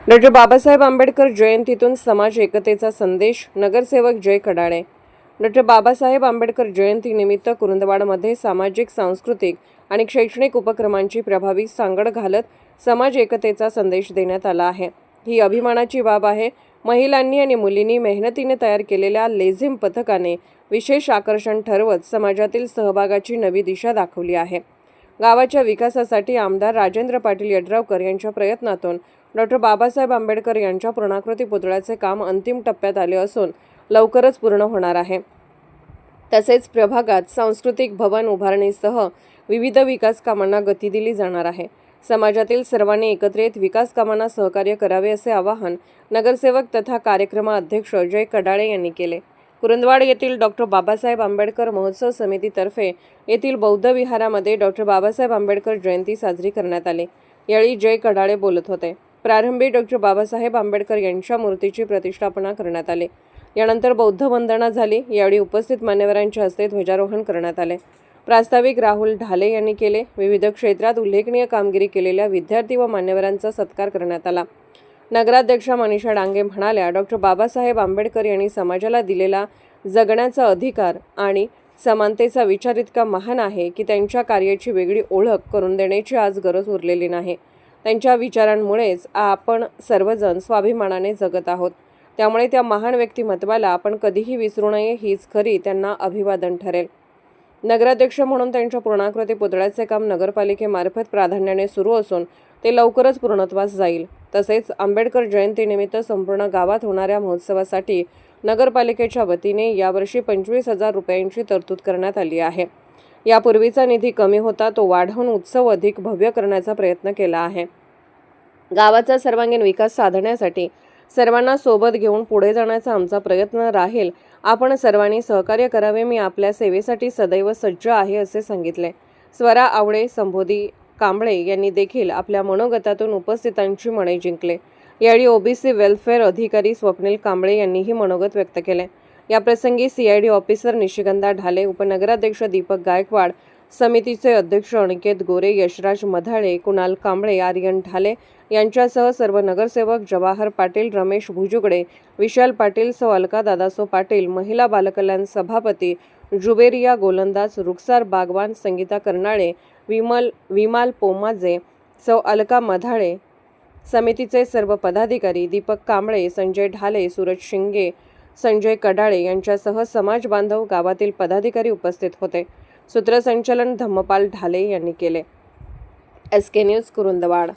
Doctor Babasaheb Ambedkar जयंतीतून समाज एकतेचा संदेश. नगरसेवक जय कडाळे. डॉक्टर बाबासाहेब आंबेडकर जयंतीनिमित्त कुरुंदवाडमध्ये सामाजिक, सांस्कृतिक आणि शैक्षणिक उपक्रमांची प्रभावी सांगड घालत समाज एकतेचा संदेश देण्यात आला आहे. ही अभिमानाची बाब आहे. महिलांनी आणि मुलींनी मेहनतीने तयार केलेल्या लेझिम पथकाने विशेष आकर्षण ठरवत समाजातील सहभागाची नवी दिशा दाखवली आहे. गावाच्या विकासासाठी आमदार राजेंद्र पाटील यड्रावकर यांच्या प्रयत्नातून डॉक्टर बाबासाहेब आंबेडकर यांच्या पूर्णाकृती पुतळ्याचे काम अंतिम टप्प्यात आले असून लवकरच पूर्ण होणार आहे. तसेच प्रभागात सांस्कृतिक भवन उभारणीसह विविध विकास कामांना गती दिली जाणार आहे. समाजातील सर्वांनी एकत्रित विकास कामांना सहकार्य करावे असे आवाहन नगरसेवक तथा कार्यक्रम अध्यक्ष जय कडाळे यांनी केले. कुरुंदवाड येथील डॉक्टर बाबासाहेब आंबेडकर महोत्सव समितीतर्फे येथील बौद्ध विहारामध्ये डॉक्टर बाबासाहेब आंबेडकर जयंती साजरी करण्यात आली. यावेळी जय कडाळे बोलत होते. प्रारंभी डॉक्टर बाबासाहेब आंबेडकर यांच्या मूर्तीची प्रतिष्ठापना करण्यात आली. यानंतर बौद्ध वंदना झाली. यावेळी उपस्थित मान्यवरांच्या हस्ते ध्वजारोहण करण्यात आले. प्रास्ताविक राहुल ढाले यांनी केले. विविध क्षेत्रात उल्लेखनीय कामगिरी केलेल्या विद्यार्थी व मान्यवरांचा सत्कार करण्यात आला. नगराध्यक्षा मनीषा डांगे म्हणाल्या, डॉक्टर बाबासाहेब आंबेडकर यांनी समाजाला दिलेला जगण्याचा अधिकार आणि समानतेचा विचार इतका महान आहे की त्यांच्या कार्याची वेगळी ओळख करून देण्याची आज गरज उरलेली नाही. त्यांच्या विचारांमुळेच आपण सर्वजण स्वाभिमानाने जगत आहोत. त्यामुळे त्या महान व्यक्तिमत्वाला आपण कधीही विसरू नये हीच खरी त्यांना अभिवादन ठरेल. नगराध्यक्ष म्हणून त्यांच्या पूर्णाकृती पुतळ्याचे काम नगरपालिकेमार्फत प्राधान्याने सुरू असून ते लवकरच पूर्णत्वास जाईल. तसेच आंबेडकर जयंतीनिमित्त संपूर्ण गावात होणाऱ्या महोत्सवासाठी नगरपालिकेच्या वतीने यावर्षी 25,000 रुपयांची तरतूद करण्यात आली आहे. यापूर्वीचा निधी कमी होता तो वाढवून उत्सव अधिक भव्य करण्याचा प्रयत्न केला आहे. गावाचा सर्वांगीण विकास साधण्यासाठी सर्वांना सोबत घेऊन पुढे जाण्याचा आमचा प्रयत्न राहील. आपण सर्वांनी सहकार्य करावे. मी आपल्या सेवेसाठी सदैव सज्ज आहे असे सांगितले. स्वरा आवळे, संबोधी कांबळे यांनी देखील आपल्या मनोगतातून उपस्थितांची मने जिंकले. यावेळी ओबीसी वेलफेअर अधिकारी स्वप्नील कांबळे यांनीही मनोगत व्यक्त केले. याप्रसंगी CID ऑफिसर निशिगंधा ढाले, उपनगराध्यक्ष दीपक गायकवाड, समितीचे अध्यक्ष अनिकेत गोरे, यशराज मधाळे, कुणाल कांबळे, आर्यन ढाले यांच्यासह सर्व नगरसेवक जवाहर पाटील, रमेश भुजुगडे, विशाल पाटील, सौ अलका दादासो पाटील, महिला बालकल्याण सभापती जुबेरिया गोलंदाज, रुखसार बागवान, संगीता कर्नाळे, विमाल पोमाजे, सौ अलका मधाळे, समितीचे सर्व पदाधिकारी, दीपक कांबळे, संजय ढाले, सूरज शिंगे, संजय कडाळे यांच्यासह समाज बांधव, गावातील पदाधिकारी उपस्थित होते. सूत्रसंचालन धम्मपाल ढाले यांनी केले. SK news Kurundwad.